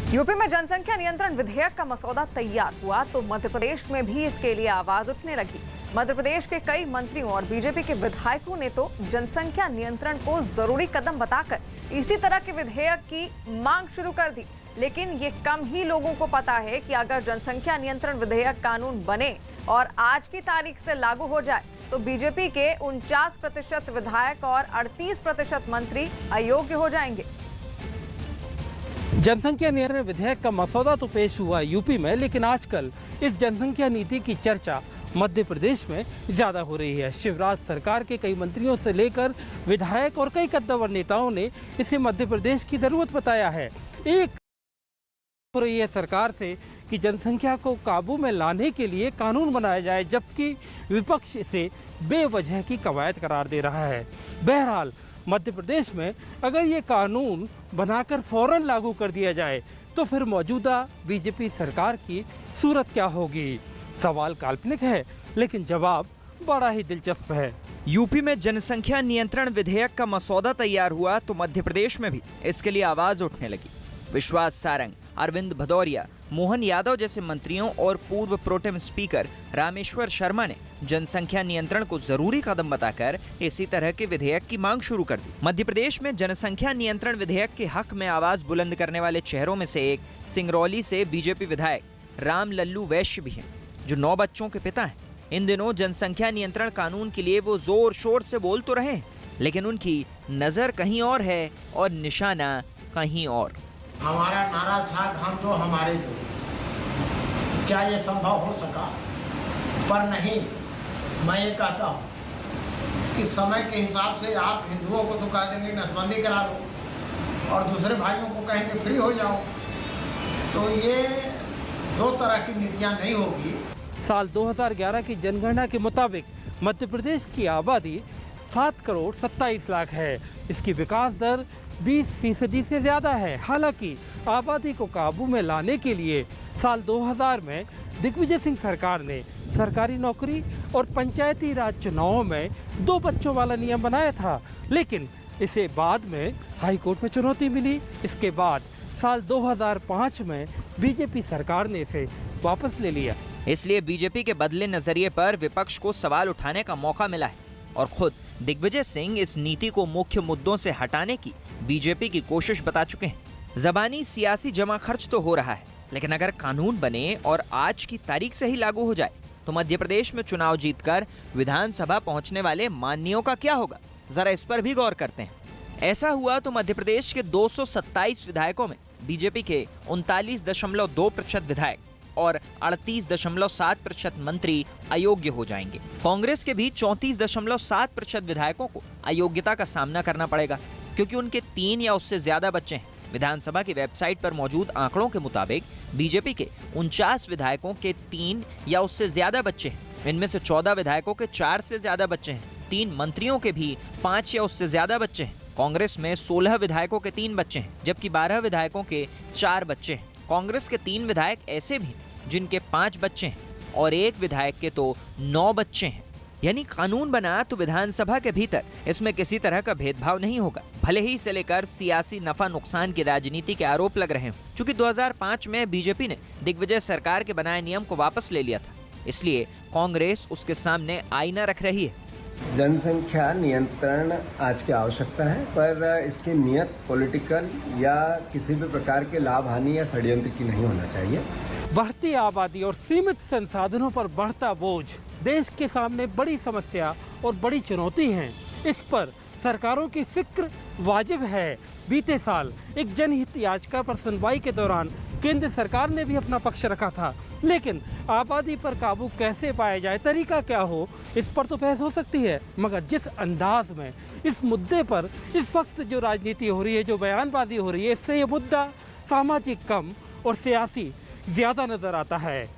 UP में जनसंख्या नियंत्रण विधेयक का मसौदा तैयार हुआ तो मध्य प्रदेश में भी इसके लिए आवाज उठने लगी। मध्य प्रदेश के कई मंत्रियों और बीजेपी के विधायकों ने तो जनसंख्या नियंत्रण को जरूरी कदम बताकर इसी तरह के विधेयक की मांग शुरू कर दी। लेकिन ये कम ही लोगों को पता है कि अगर जनसंख्या नियंत्रण विधेयक कानून बने और आज की तारीख से लागू हो जाए तो बीजेपी के 49% विधायक और 38% मंत्री अयोग्य हो जाएंगे। जनसंख्या नियंत्रण विधेयक का मसौदा तो पेश हुआ यूपी में, लेकिन आजकल इस जनसंख्या नीति की चर्चा मध्य प्रदेश में ज्यादा हो रही है। शिवराज सरकार के कई मंत्रियों से लेकर विधायक और कई कद्दावर नेताओं ने इसे मध्य प्रदेश की जरूरत बताया है। एक हो रही है सरकार से कि जनसंख्या को काबू में लाने के लिए कानून बनाया जाए, जबकि विपक्ष इसे बेवजह की कवायद करार दे रहा है। बहरहाल मध्य प्रदेश में अगर ये कानून बनाकर फौरन लागू कर दिया जाए तो फिर मौजूदा बीजेपी सरकार की सूरत क्या होगी? सवाल काल्पनिक है, लेकिन जवाब बड़ा ही दिलचस्प है। यूपी में जनसंख्या नियंत्रण विधेयक का मसौदा तैयार हुआ तो मध्य प्रदेश में भी इसके लिए आवाज उठने लगी। विश्वास सारंग, अरविंद भदौरिया, मोहन यादव जैसे मंत्रियों और पूर्व प्रोटेम स्पीकर रामेश्वर शर्मा ने जनसंख्या नियंत्रण को जरूरी कदम बताकर इसी तरह के विधेयक की मांग शुरू कर दी। मध्य प्रदेश में जनसंख्या नियंत्रण विधेयक के हक में आवाज बुलंद करने वाले चेहरों में से एक सिंगरौली से बीजेपी विधायक राम लल्लू वैश्य भी हैं, जो 9 बच्चों के पिता हैं। इन दिनों जनसंख्या नियंत्रण कानून के लिए वो जोर शोर से बोल तो रहे हैं, लेकिन उनकी नजर कहीं और है और निशाना कहीं और। हमारा नारा था हम दो हमारे दो। क्या ये संभव हो सका? पर नहीं, मैं ये कहता हूँ कि समय के हिसाब से आप हिंदुओं को तो कह देंगे नसबंदी करा लो और दूसरे भाइयों को कहेंगे फ्री हो जाओ, तो ये 2 तरह की नीतियाँ नहीं होगी। साल 2011 की जनगणना के मुताबिक मध्य प्रदेश की आबादी 7 करोड़ 27 लाख है। इसकी विकास दर 20% से ज्यादा है। हालांकि आबादी को काबू में लाने के लिए साल 2000 में दिग्विजय सिंह सरकार ने सरकारी नौकरी और पंचायती राज चुनावों में 2 बच्चों वाला नियम बनाया था, लेकिन इसे बाद में हाई कोर्ट में चुनौती मिली। इसके बाद साल 2005 में बीजेपी सरकार ने इसे वापस ले लिया। इसलिए बीजेपी के बदले नजरिए पर विपक्ष को सवाल उठाने का मौका मिला है और खुद दिग्विजय सिंह इस नीति को मुख्य मुद्दों से हटाने की बीजेपी की कोशिश बता चुके हैं। ज़बानी सियासी जमा खर्च तो हो रहा है, लेकिन अगर कानून बने और आज की तारीख से ही लागू हो जाए तो मध्य प्रदेश में चुनाव जीतकर विधानसभा पहुंचने वाले माननीयों का क्या होगा? जरा इस पर भी गौर करते हैं। ऐसा हुआ तो मध्य प्रदेश के 227 विधायकों में बीजेपी के 39.2% विधायक और 38.7% मंत्री अयोग्य हो जाएंगे। कांग्रेस के भी 34.7% विधायकों को अयोग्यता का सामना करना पड़ेगा, क्योंकि उनके 3 या उससे ज्यादा बच्चे हैं। विधानसभा की वेबसाइट पर मौजूद आंकड़ों के मुताबिक बीजेपी के 49 विधायकों के 3 या उससे ज्यादा बच्चे हैं। इनमें से 14 विधायकों के 4 से ज्यादा बच्चे हैं। 3 मंत्रियों के भी 5 या उससे ज्यादा बच्चे हैं। कांग्रेस में 16 विधायकों के 3 बच्चे हैं, जबकि 12 विधायकों के 4 बच्चे हैं। कांग्रेस के 3 विधायक ऐसे भी जिनके 5 बच्चे हैं और 1 विधायक के तो 9 बच्चे हैं। यानी कानून बना तो विधानसभा के भीतर इसमें किसी तरह का भेदभाव नहीं होगा, भले ही इसे लेकर सियासी नफा नुकसान की राजनीति के आरोप लग रहे हों। चूंकि 2005 में बीजेपी ने दिग्विजय सरकार के बनाए नियम को वापस ले लिया था, इसलिए कांग्रेस उसके सामने आईना रख रही है। जनसंख्या नियंत्रण आज की आवश्यकता है, पर इसकी नियत पॉलिटिकल या किसी भी प्रकार के लाभ हानि या षड्यंत्र की नहीं होना चाहिए। बढ़ती आबादी और सीमित संसाधनों पर बढ़ता बोझ देश के सामने बड़ी समस्या और बड़ी चुनौती है। इस पर सरकारों की फिक्र वाजिब है। बीते साल एक जनहित याचिका पर सुनवाई के दौरान केंद्र सरकार ने भी अपना पक्ष रखा था, लेकिन आबादी पर काबू कैसे पाया जाए, तरीका क्या हो, इस पर तो बहस हो सकती है। मगर जिस अंदाज में इस मुद्दे पर इस वक्त जो राजनीति हो रही है, जो बयानबाजी हो रही है, इससे ये मुद्दा सामाजिक कम और सियासी ज्यादा नजर आता है।